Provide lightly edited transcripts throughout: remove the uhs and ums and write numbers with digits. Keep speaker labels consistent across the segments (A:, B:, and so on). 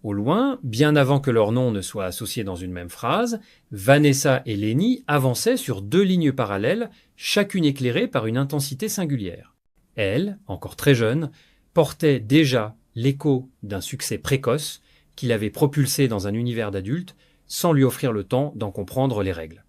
A: Au loin, bien avant que leurs noms ne soient associés dans une même phrase, Vanessa et Lenny avançaient sur deux lignes parallèles, chacune éclairée par une intensité singulière. Elle, encore très jeune, portait déjà l'écho d'un succès précoce qui l'avait propulsée dans un univers d'adultes sans lui offrir le temps d'en comprendre les règles.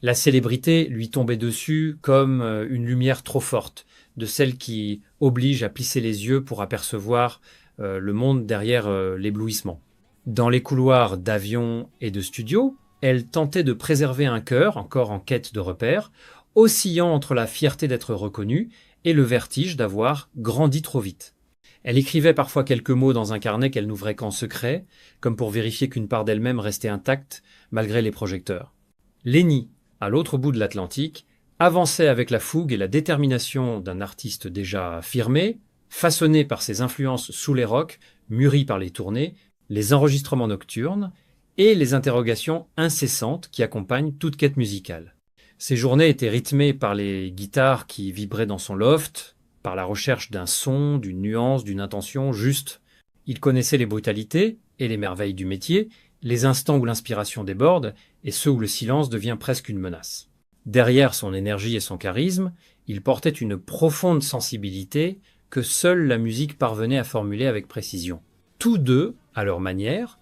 A: La célébrité lui tombait dessus comme une lumière trop forte, de celle qui oblige à plisser les yeux pour apercevoir le monde derrière l'éblouissement. Dans les couloirs d'avions et de studios, elle tentait de préserver un cœur, encore en quête de repères, oscillant entre la fierté d'être reconnue et le vertige d'avoir grandi trop vite. Elle écrivait parfois quelques mots dans un carnet qu'elle n'ouvrait qu'en secret, comme pour vérifier qu'une part d'elle-même restait intacte malgré les projecteurs. Lenny, à l'autre bout de l'Atlantique, avançait avec la fougue et la détermination d'un artiste déjà affirmé, façonné par ses influences sous les rocs, mûri par les tournées, les enregistrements nocturnes et les interrogations incessantes qui accompagnent toute quête musicale. Ses journées étaient rythmées par les guitares qui vibraient dans son loft, par la recherche d'un son, d'une nuance, d'une intention juste. Il connaissait les brutalités et les merveilles du métier, les instants où l'inspiration déborde et ceux où le silence devient presque une menace. Derrière son énergie et son charisme, il portait une profonde sensibilité que seule la musique parvenait à formuler avec précision. Tous deux, à leur manière,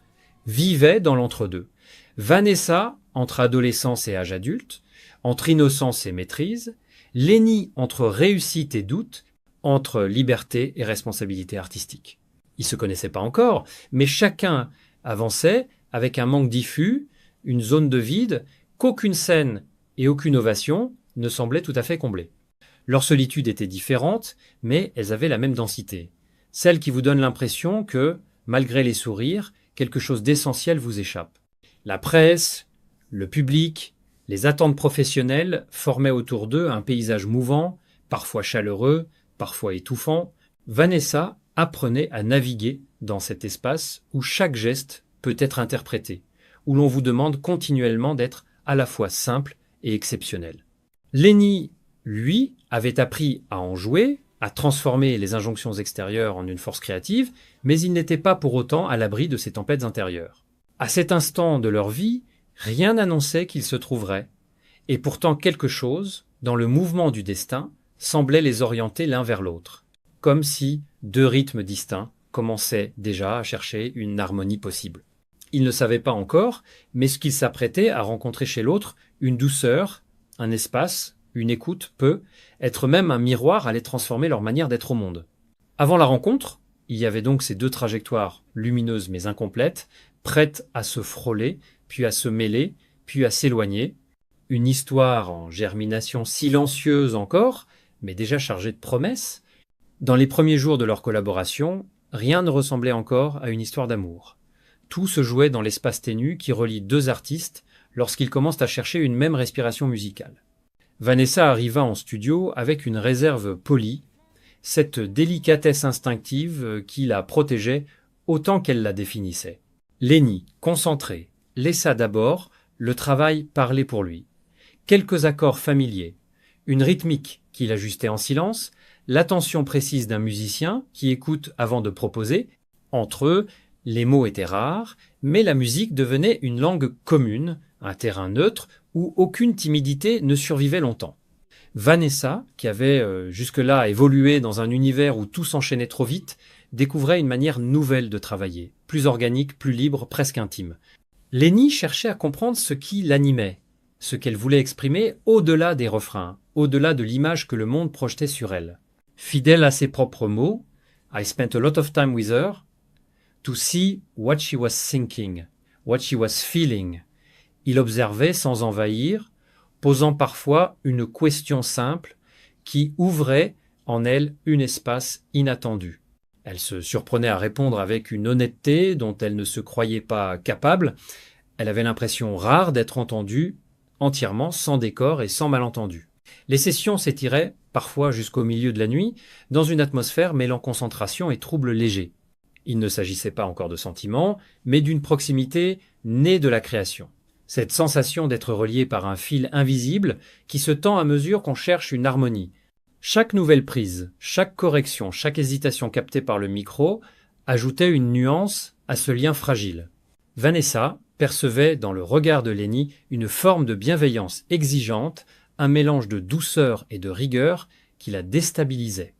A: vivaient dans l'entre-deux. Vanessa entre adolescence et âge adulte, entre innocence et maîtrise, Lenny entre réussite et doute, entre liberté et responsabilité artistique. Ils ne se connaissaient pas encore, mais chacun avançait avec un manque diffus, une zone de vide qu'aucune scène et aucune ovation ne semblaient tout à fait combler. Leur solitude était différente, mais elles avaient la même densité. Celle qui vous donne l'impression que, malgré les sourires, quelque chose d'essentiel vous échappe. La presse, le public, les attentes professionnelles formaient autour d'eux un paysage mouvant, parfois chaleureux, parfois étouffant. Vanessa apprenait à naviguer dans cet espace où chaque geste peut être interprété, où l'on vous demande continuellement d'être à la fois simple et exceptionnel. Lenny, lui, avait appris à en jouer, à transformer les injonctions extérieures en une force créative, mais il n'était pas pour autant à l'abri de ces tempêtes intérieures. À cet instant de leur vie, rien n'annonçait qu'ils se trouveraient, et pourtant quelque chose, dans le mouvement du destin, semblait les orienter l'un vers l'autre, comme si deux rythmes distincts commençaient déjà à chercher une harmonie possible. Ils ne savaient pas encore, mais ce qu'ils s'apprêtaient à rencontrer chez l'autre, une douceur, un espace, une écoute peut être même un miroir allait transformer leur manière d'être au monde. Avant la rencontre, il y avait donc ces deux trajectoires lumineuses mais incomplètes, prêtes à se frôler, puis à se mêler, puis à s'éloigner. Une histoire en germination silencieuse encore, mais déjà chargée de promesses. Dans les premiers jours de leur collaboration, rien ne ressemblait encore à une histoire d'amour. Tout se jouait dans l'espace ténu qui relie deux artistes lorsqu'ils commencent à chercher une même respiration musicale. Vanessa arriva en studio avec une réserve polie, cette délicatesse instinctive qui la protégeait autant qu'elle la définissait. Lenny, concentré, laissa d'abord le travail parler pour lui. Quelques accords familiers, une rythmique qu'il ajustait en silence, l'attention précise d'un musicien qui écoute avant de proposer. Entre eux, les mots étaient rares, mais la musique devenait une langue commune, un terrain neutre où aucune timidité ne survivait longtemps. Vanessa, qui avait jusque-là évolué dans un univers où tout s'enchaînait trop vite, découvrait une manière nouvelle de travailler, plus organique, plus libre, presque intime. Lenny cherchait à comprendre ce qui l'animait, ce qu'elle voulait exprimer au-delà des refrains, au-delà de l'image que le monde projetait sur elle. Fidèle à ses propres mots, I spent a lot of time with her to see what she was thinking, what she was feeling. Il observait sans envahir, posant parfois une question simple qui ouvrait en elle un espace inattendu. Elle se surprenait à répondre avec une honnêteté dont elle ne se croyait pas capable. Elle avait l'impression rare d'être entendue entièrement sans décor et sans malentendu. Les sessions s'étiraient parfois jusqu'au milieu de la nuit, dans une atmosphère mêlant concentration et trouble léger. Il ne s'agissait pas encore de sentiments, mais d'une proximité née de la création. Cette sensation d'être relié par un fil invisible qui se tend à mesure qu'on cherche une harmonie. Chaque nouvelle prise, chaque correction, chaque hésitation captée par le micro ajoutait une nuance à ce lien fragile. Vanessa percevait dans le regard de Lenny une forme de bienveillance exigeante, un mélange de douceur et de rigueur qui la déstabilisait.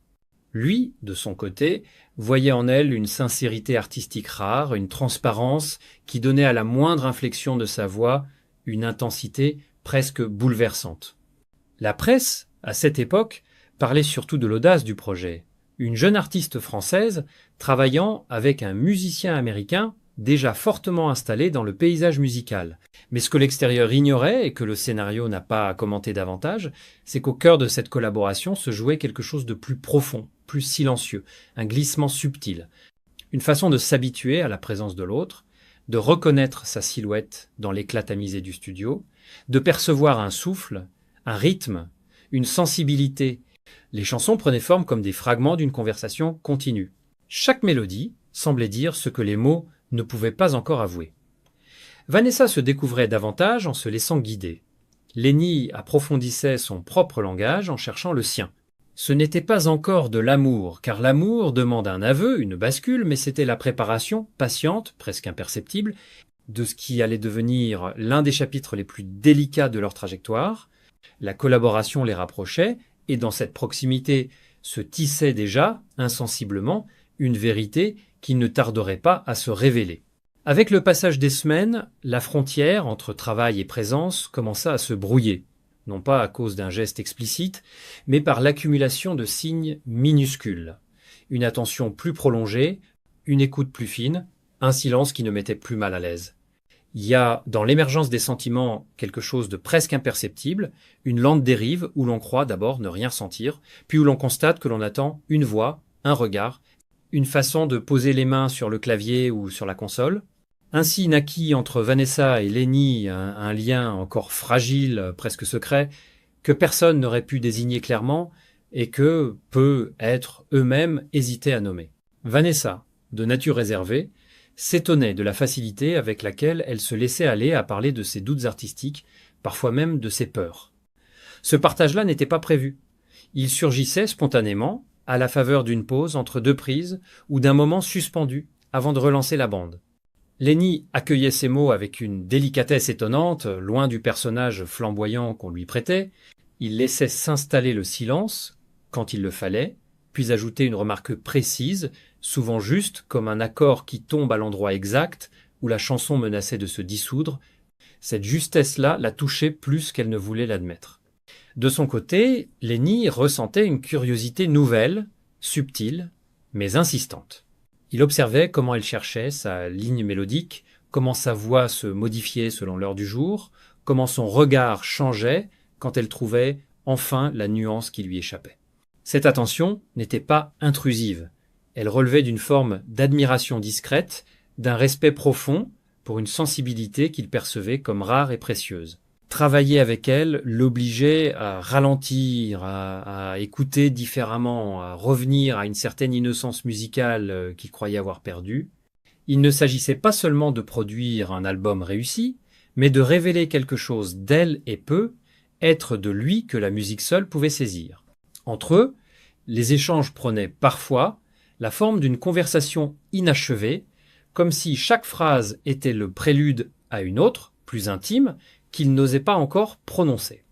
A: Lui, de son côté, voyait en elle une sincérité artistique rare, une transparence qui donnait à la moindre inflexion de sa voix une intensité presque bouleversante. La presse, à cette époque, parlait surtout de l'audace du projet. Une jeune artiste française travaillant avec un musicien américain déjà fortement installé dans le paysage musical. Mais ce que l'extérieur ignorait et que le scénario n'a pas commenté davantage, c'est qu'au cœur de cette collaboration se jouait quelque chose de plus profond, plus silencieux, un glissement subtil, une façon de s'habituer à la présence de l'autre, de reconnaître sa silhouette dans l'éclat tamisé du studio, de percevoir un souffle, un rythme, une sensibilité. Les chansons prenaient forme comme des fragments d'une conversation continue. Chaque mélodie semblait dire ce que les mots ne pouvaient pas encore avouer. Vanessa se découvrait davantage en se laissant guider. Lenny approfondissait son propre langage en cherchant le sien. Ce n'était pas encore de l'amour, car l'amour demande un aveu, une bascule, mais c'était la préparation, patiente, presque imperceptible, de ce qui allait devenir l'un des chapitres les plus délicats de leur trajectoire. La collaboration les rapprochait, et dans cette proximité se tissait déjà, insensiblement, une vérité qui ne tarderait pas à se révéler. Avec le passage des semaines, la frontière entre travail et présence commença à se brouiller, non pas à cause d'un geste explicite, mais par l'accumulation de signes minuscules. Une attention plus prolongée, une écoute plus fine, un silence qui ne mettait plus mal à l'aise. Il y a dans l'émergence des sentiments quelque chose de presque imperceptible, une lente dérive où l'on croit d'abord ne rien sentir, puis où l'on constate que l'on attend une voix, un regard, une façon de poser les mains sur le clavier ou sur la console. Ainsi naquit entre Vanessa et Lenny un lien encore fragile, presque secret, que personne n'aurait pu désigner clairement et que peu êtres eux-mêmes hésitaient à nommer. Vanessa, de nature réservée, s'étonnait de la facilité avec laquelle elle se laissait aller à parler de ses doutes artistiques, parfois même de ses peurs. Ce partage-là n'était pas prévu. Il surgissait spontanément, à la faveur d'une pause entre deux prises ou d'un moment suspendu avant de relancer la bande. Lenny accueillait ces mots avec une délicatesse étonnante, loin du personnage flamboyant qu'on lui prêtait. Il laissait s'installer le silence, quand il le fallait, puis ajouter une remarque précise, souvent juste comme un accord qui tombe à l'endroit exact où la chanson menaçait de se dissoudre. Cette justesse-là la touchait plus qu'elle ne voulait l'admettre. De son côté, Lenny ressentait une curiosité nouvelle, subtile, mais insistante. Il observait comment elle cherchait sa ligne mélodique, comment sa voix se modifiait selon l'heure du jour, comment son regard changeait quand elle trouvait enfin la nuance qui lui échappait. Cette attention n'était pas intrusive. Elle relevait d'une forme d'admiration discrète, d'un respect profond pour une sensibilité qu'il percevait comme rare et précieuse. Travailler avec elle l'obligeait à ralentir, à écouter différemment, à revenir à une certaine innocence musicale qu'il croyait avoir perdue. Il ne s'agissait pas seulement de produire un album réussi, mais de révéler quelque chose d'elle et peu, être de lui que la musique seule pouvait saisir. Entre eux, les échanges prenaient parfois la forme d'une conversation inachevée, comme si chaque phrase était le prélude à une autre, plus intime, qu'ils n'osaient pas encore prononcer.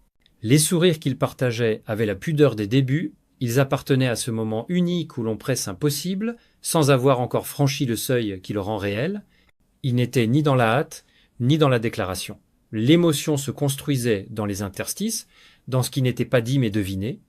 A: Les sourires qu'ils partageaient avaient la pudeur des débuts, ils appartenaient à ce moment unique où l'on presse un possible, sans avoir encore franchi le seuil qui le rend réel. Ils n'étaient ni dans la hâte, ni dans la déclaration. L'émotion se construisait dans les interstices, dans ce qui n'était pas dit mais deviné.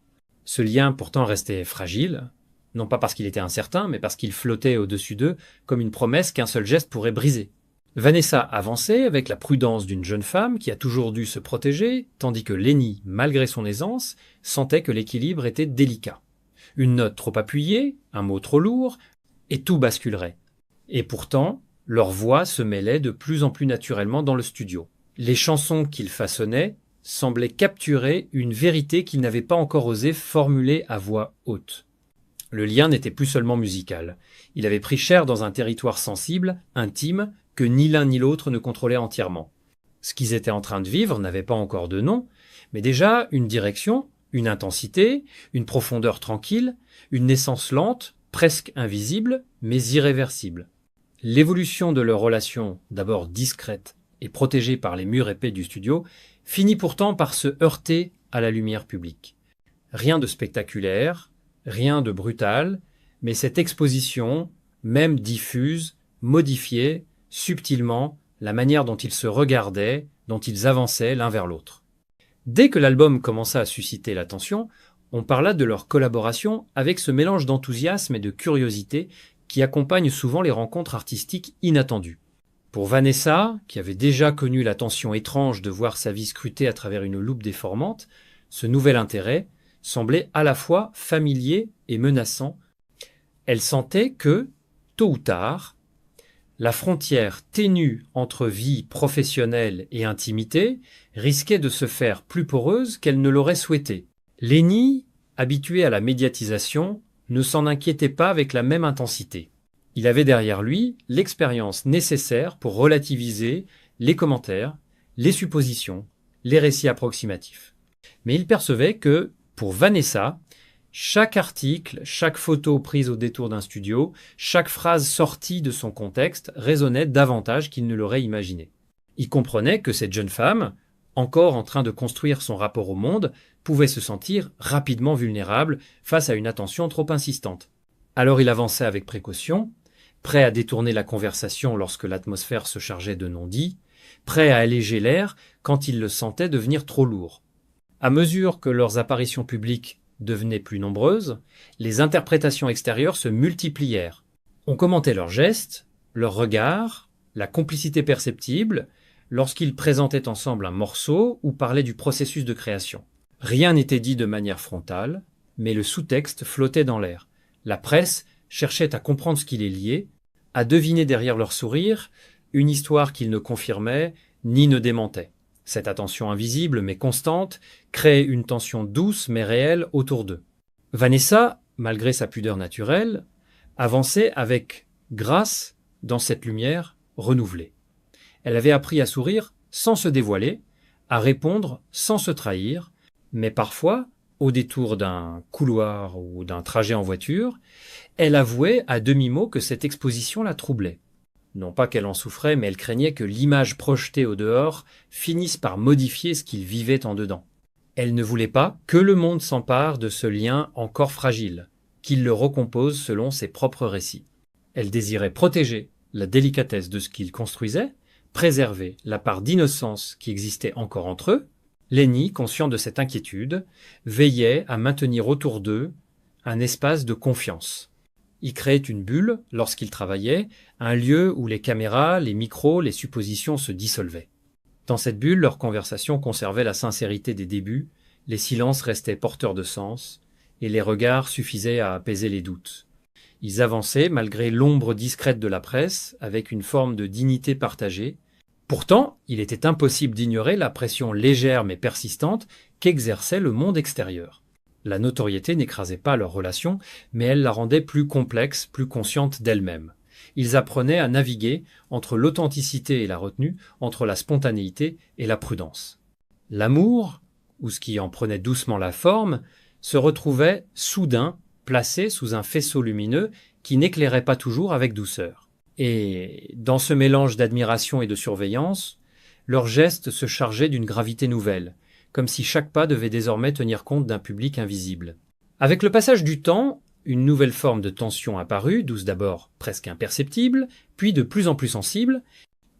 A: Ce lien pourtant restait fragile, non pas parce qu'il était incertain, mais parce qu'il flottait au-dessus d'eux comme une promesse qu'un seul geste pourrait briser. Vanessa avançait avec la prudence d'une jeune femme qui a toujours dû se protéger, tandis que Lenny, malgré son aisance, sentait que l'équilibre était délicat. Une note trop appuyée, un mot trop lourd, et tout basculerait. Et pourtant, leurs voix se mêlaient de plus en plus naturellement dans le studio. Les chansons qu'ils façonnaient semblaient capturer une vérité qu'ils n'avaient pas encore osé formuler à voix haute. Le lien n'était plus seulement musical. Il avait pris chair dans un territoire sensible, intime, que ni l'un ni l'autre ne contrôlait entièrement. Ce qu'ils étaient en train de vivre n'avait pas encore de nom, mais déjà une direction, une intensité, une profondeur tranquille, une naissance lente, presque invisible, mais irréversible. L'évolution de leur relation, d'abord discrète et protégée par les murs épais du studio, finit pourtant par se heurter à la lumière publique. Rien de spectaculaire, rien de brutal, mais cette exposition, même diffuse, modifiait subtilement la manière dont ils se regardaient, dont ils avançaient l'un vers l'autre. Dès que l'album commença à susciter l'attention, on parla de leur collaboration avec ce mélange d'enthousiasme et de curiosité qui accompagne souvent les rencontres artistiques inattendues. Pour Vanessa, qui avait déjà connu la tension étrange de voir sa vie scrutée à travers une loupe déformante, ce nouvel intérêt semblait à la fois familier et menaçant. Elle sentait que, tôt ou tard, la frontière ténue entre vie professionnelle et intimité risquait de se faire plus poreuse qu'elle ne l'aurait souhaité. Lenny, habitué à la médiatisation, ne s'en inquiétait pas avec la même intensité. Il avait derrière lui l'expérience nécessaire pour relativiser les commentaires, les suppositions, les récits approximatifs. Mais il percevait que, pour Vanessa, chaque article, chaque photo prise au détour d'un studio, chaque phrase sortie de son contexte résonnait davantage qu'il ne l'aurait imaginé. Il comprenait que cette jeune femme, encore en train de construire son rapport au monde, pouvait se sentir rapidement vulnérable face à une attention trop insistante. Alors il avançait avec précaution, prêt à détourner la conversation lorsque l'atmosphère se chargeait de non-dits, prêt à alléger l'air quand il le sentait devenir trop lourd. À mesure que leurs apparitions publiques devenaient plus nombreuses, les interprétations extérieures se multiplièrent. On commentait leurs gestes, leurs regards, la complicité perceptible, lorsqu'ils présentaient ensemble un morceau ou parlaient du processus de création. Rien n'était dit de manière frontale, mais le sous-texte flottait dans l'air. La presse cherchait à comprendre ce qui les liait, à deviner derrière leur sourire une histoire qu'ils ne confirmaient ni ne démentaient. Cette attention invisible mais constante créait une tension douce mais réelle autour d'eux. Vanessa, malgré sa pudeur naturelle, avançait avec grâce dans cette lumière renouvelée. Elle avait appris à sourire sans se dévoiler, à répondre sans se trahir, mais parfois, au détour d'un couloir ou d'un trajet en voiture, elle avouait à demi-mot que cette exposition la troublait. Non pas qu'elle en souffrait, mais elle craignait que l'image projetée au dehors finisse par modifier ce qu'ils vivaient en dedans. Elle ne voulait pas que le monde s'empare de ce lien encore fragile, qu'il le recompose selon ses propres récits. Elle désirait protéger la délicatesse de ce qu'ils construisaient, préserver la part d'innocence qui existait encore entre eux. Lenny, conscient de cette inquiétude, veillait à maintenir autour d'eux un espace de confiance. Il créait une bulle, lorsqu'il travaillait, un lieu où les caméras, les micros, les suppositions se dissolvaient. Dans cette bulle, leur conversation conservait la sincérité des débuts, les silences restaient porteurs de sens, et les regards suffisaient à apaiser les doutes. Ils avançaient, malgré l'ombre discrète de la presse, avec une forme de dignité partagée. Pourtant, il était impossible d'ignorer la pression légère mais persistante qu'exerçait le monde extérieur. La notoriété n'écrasait pas leur relation, mais elle la rendait plus complexe, plus consciente d'elle-même. Ils apprenaient à naviguer entre l'authenticité et la retenue, entre la spontanéité et la prudence. L'amour, ou ce qui en prenait doucement la forme, se retrouvait soudain placé sous un faisceau lumineux qui n'éclairait pas toujours avec douceur. Et dans ce mélange d'admiration et de surveillance, leurs gestes se chargeaient d'une gravité nouvelle, comme si chaque pas devait désormais tenir compte d'un public invisible. Avec le passage du temps, une nouvelle forme de tension apparut, douce d'abord presque imperceptible, puis de plus en plus sensible,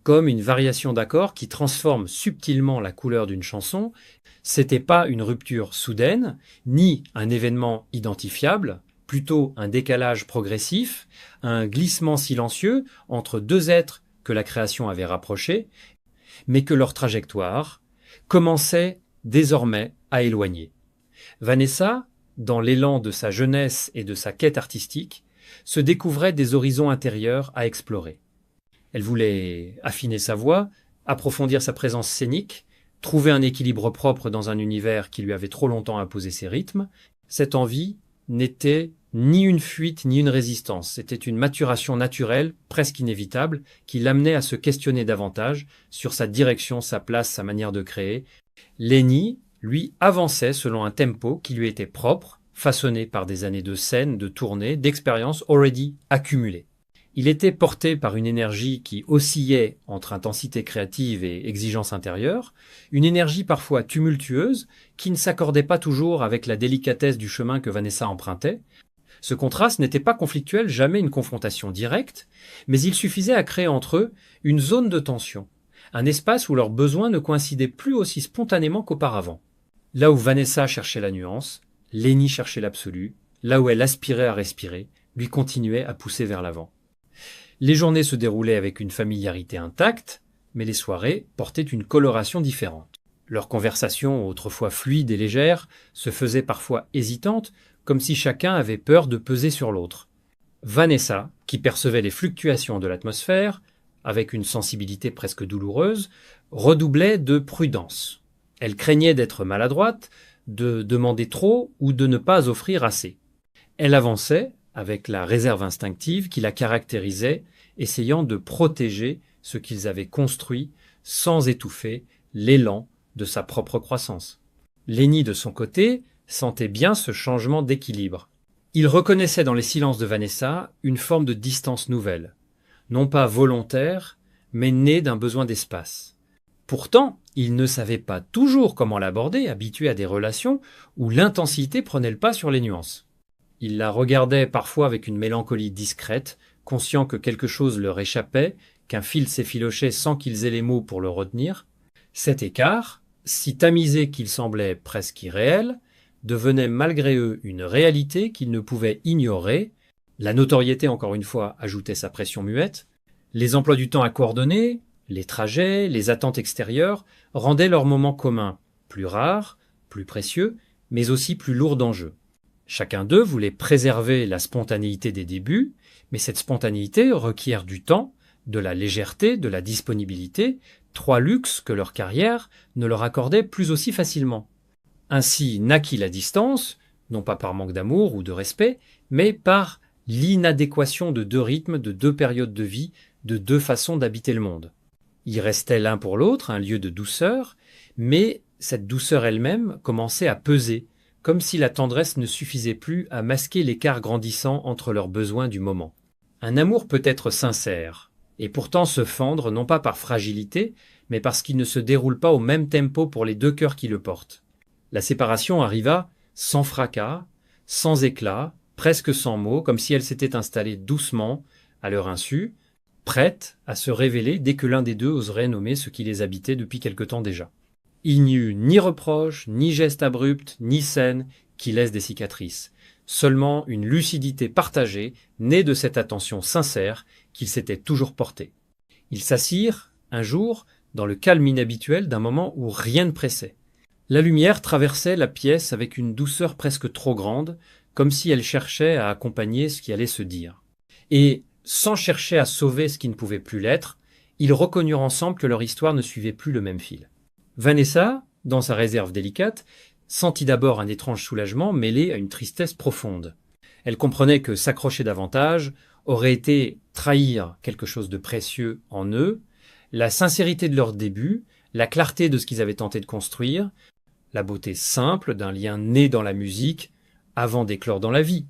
A: comme une variation d'accord qui transforme subtilement la couleur d'une chanson. C'était pas une rupture soudaine, ni un événement identifiable, plutôt un décalage progressif, un glissement silencieux entre deux êtres que la création avait rapprochés, mais que leur trajectoire commençait désormais à éloigner. Vanessa, dans l'élan de sa jeunesse et de sa quête artistique, se découvrait des horizons intérieurs à explorer. Elle voulait affiner sa voix, approfondir sa présence scénique, trouver un équilibre propre dans un univers qui lui avait trop longtemps imposé ses rythmes. Cette envie n'était ni une fuite ni une résistance, c'était une maturation naturelle, presque inévitable, qui l'amenait à se questionner davantage sur sa direction, sa place, sa manière de créer. Lenny, lui, avançait selon un tempo qui lui était propre, façonné par des années de scène, de tournées, d'expériences already accumulées. Il était porté par une énergie qui oscillait entre intensité créative et exigence intérieure, une énergie parfois tumultueuse qui ne s'accordait pas toujours avec la délicatesse du chemin que Vanessa empruntait. Ce contraste n'était pas conflictuel, jamais une confrontation directe, mais il suffisait à créer entre eux une zone de tension, un espace où leurs besoins ne coïncidaient plus aussi spontanément qu'auparavant. Là où Vanessa cherchait la nuance, Lénie cherchait l'absolu, là où elle aspirait à respirer, lui continuait à pousser vers l'avant. Les journées se déroulaient avec une familiarité intacte, mais les soirées portaient une coloration différente. Leurs conversations, autrefois fluides et légères, se faisaient parfois hésitantes, comme si chacun avait peur de peser sur l'autre. Vanessa, qui percevait les fluctuations de l'atmosphère, avec une sensibilité presque douloureuse, redoublait de prudence. Elle craignait d'être maladroite, de demander trop ou de ne pas offrir assez. Elle avançait, avec la réserve instinctive qui la caractérisait, essayant de protéger ce qu'ils avaient construit sans étouffer l'élan de sa propre croissance. Lénie, de son côté, sentait bien ce changement d'équilibre. Il reconnaissait dans les silences de Vanessa une forme de distance nouvelle, non pas volontaire, mais née d'un besoin d'espace. Pourtant, il ne savait pas toujours comment l'aborder, habitué à des relations où l'intensité prenait le pas sur les nuances. Il la regardait parfois avec une mélancolie discrète, conscient que quelque chose leur échappait, qu'un fil s'effilochait sans qu'ils aient les mots pour le retenir. Cet écart, si tamisé qu'il semblait presque irréel, devenait malgré eux une réalité qu'ils ne pouvaient ignorer. La notoriété, encore une fois, ajoutait sa pression muette. Les emplois du temps à coordonner, les trajets, les attentes extérieures rendaient leurs moments communs plus rares, plus précieux, mais aussi plus lourds d'enjeux. Chacun d'eux voulait préserver la spontanéité des débuts, mais cette spontanéité requiert du temps, de la légèreté, de la disponibilité, trois luxes que leur carrière ne leur accordait plus aussi facilement. Ainsi naquit la distance, non pas par manque d'amour ou de respect, mais par l'inadéquation de deux rythmes, de deux périodes de vie, de deux façons d'habiter le monde. Ils restaient l'un pour l'autre un lieu de douceur, mais cette douceur elle-même commençait à peser, comme si la tendresse ne suffisait plus à masquer l'écart grandissant entre leurs besoins du moment. Un amour peut être sincère, et pourtant se fendre non pas par fragilité, mais parce qu'il ne se déroule pas au même tempo pour les deux cœurs qui le portent. La séparation arriva sans fracas, sans éclat, presque sans mots, comme si elle s'était installée doucement, à leur insu, prête à se révéler dès que l'un des deux oserait nommer ce qui les habitait depuis quelque temps déjà. Il n'y eut ni reproche, ni geste abrupt, ni scène qui laisse des cicatrices. Seulement une lucidité partagée, née de cette attention sincère qu'ils s'étaient toujours portée. Ils s'assirent, un jour, dans le calme inhabituel d'un moment où rien ne pressait. La lumière traversait la pièce avec une douceur presque trop grande, comme si elle cherchait à accompagner ce qui allait se dire. Et, sans chercher à sauver ce qui ne pouvait plus l'être, ils reconnurent ensemble que leur histoire ne suivait plus le même fil. Vanessa, dans sa réserve délicate, sentit d'abord un étrange soulagement mêlé à une tristesse profonde. Elle comprenait que s'accrocher davantage aurait été trahir quelque chose de précieux en eux, la sincérité de leur début, la clarté de ce qu'ils avaient tenté de construire, la beauté simple d'un lien né dans la musique avant d'éclore dans la vie.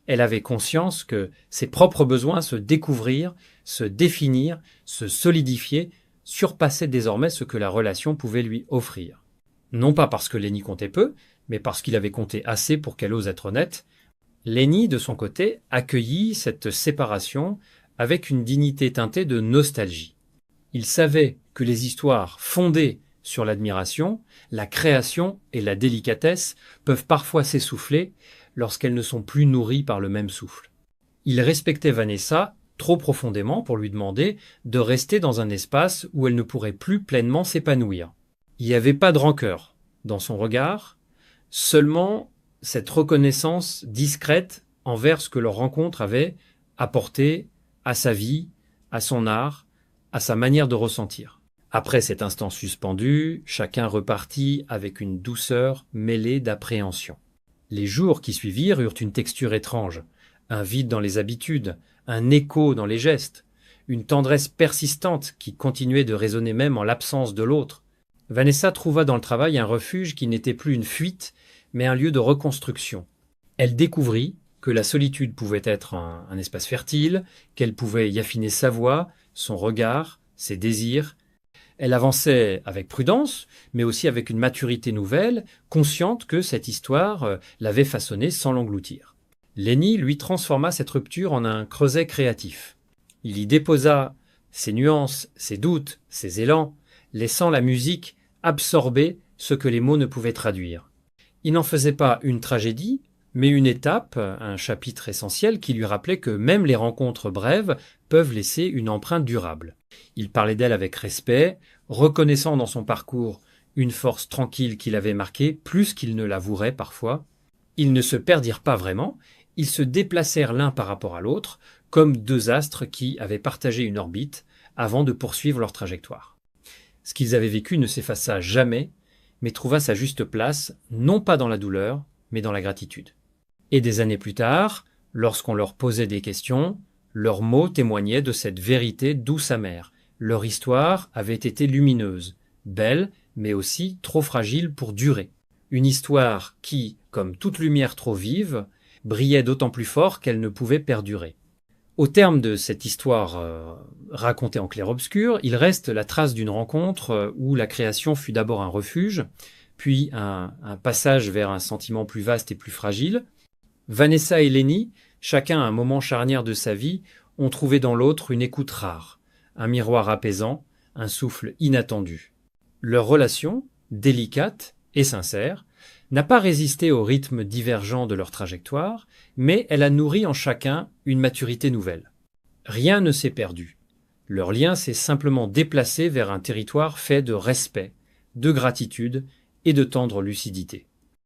A: Elle avait conscience que ses propres besoins se découvrir, se définir, se solidifier, surpassaient désormais ce que la relation pouvait lui offrir. Non pas parce que Lénie comptait peu, mais parce qu'il avait compté assez pour qu'elle ose être honnête. Lénie, de son côté, accueillit cette séparation avec une dignité teintée de nostalgie. Il savait que les histoires fondées sur l'admiration, la création et la délicatesse peuvent parfois s'essouffler lorsqu'elles ne sont plus nourries par le même souffle. Il respectait Vanessa trop profondément pour lui demander de rester dans un espace où elle ne pourrait plus pleinement s'épanouir. Il n'y avait pas de rancœur dans son regard, seulement cette reconnaissance discrète envers ce que leur rencontre avait apporté à sa vie, à son art, à sa manière de ressentir. Après cet instant suspendu, chacun repartit avec une douceur mêlée d'appréhension. Les jours qui suivirent eurent une texture étrange, un vide dans les habitudes, un écho dans les gestes, une tendresse persistante qui continuait de résonner même en l'absence de l'autre. Vanessa trouva dans le travail un refuge qui n'était plus une fuite, mais un lieu de reconstruction. Elle découvrit, que la solitude pouvait être un espace fertile, qu'elle pouvait y affiner sa voix, son regard, ses désirs. Elle avançait avec prudence, mais aussi avec une maturité nouvelle, consciente que cette histoire l'avait façonnée sans l'engloutir. Lenny lui transforma cette rupture en un creuset créatif. Il y déposa ses nuances, ses doutes, ses élans, laissant la musique absorber ce que les mots ne pouvaient traduire. Il n'en faisait pas une tragédie, mais une étape, un chapitre essentiel qui lui rappelait que même les rencontres brèves peuvent laisser une empreinte durable. Il parlait d'elle avec respect, reconnaissant dans son parcours une force tranquille qui l'avait marquée plus qu'il ne l'avouerait parfois. Ils ne se perdirent pas vraiment, ils se déplacèrent l'un par rapport à l'autre, comme deux astres qui avaient partagé une orbite avant de poursuivre leur trajectoire. Ce qu'ils avaient vécu ne s'effaça jamais, mais trouva sa juste place, non pas dans la douleur, mais dans la gratitude. Et des années plus tard, lorsqu'on leur posait des questions, leurs mots témoignaient de cette vérité douce amère. Leur histoire avait été lumineuse, belle, mais aussi trop fragile pour durer. Une histoire qui, comme toute lumière trop vive, brillait d'autant plus fort qu'elle ne pouvait perdurer. Au terme de cette histoire racontée en clair-obscur, il reste la trace d'une rencontre où la création fut d'abord un refuge, puis un passage vers un sentiment plus vaste et plus fragile. Vanessa et Lenny, chacun à un moment charnière de sa vie, ont trouvé dans l'autre une écoute rare, un miroir apaisant, un souffle inattendu. Leur relation, délicate et sincère, n'a pas résisté au rythme divergent de leur trajectoire, mais elle a nourri en chacun une maturité nouvelle. Rien ne s'est perdu. Leur lien s'est simplement déplacé vers un territoire fait de respect, de gratitude et de tendre lucidité.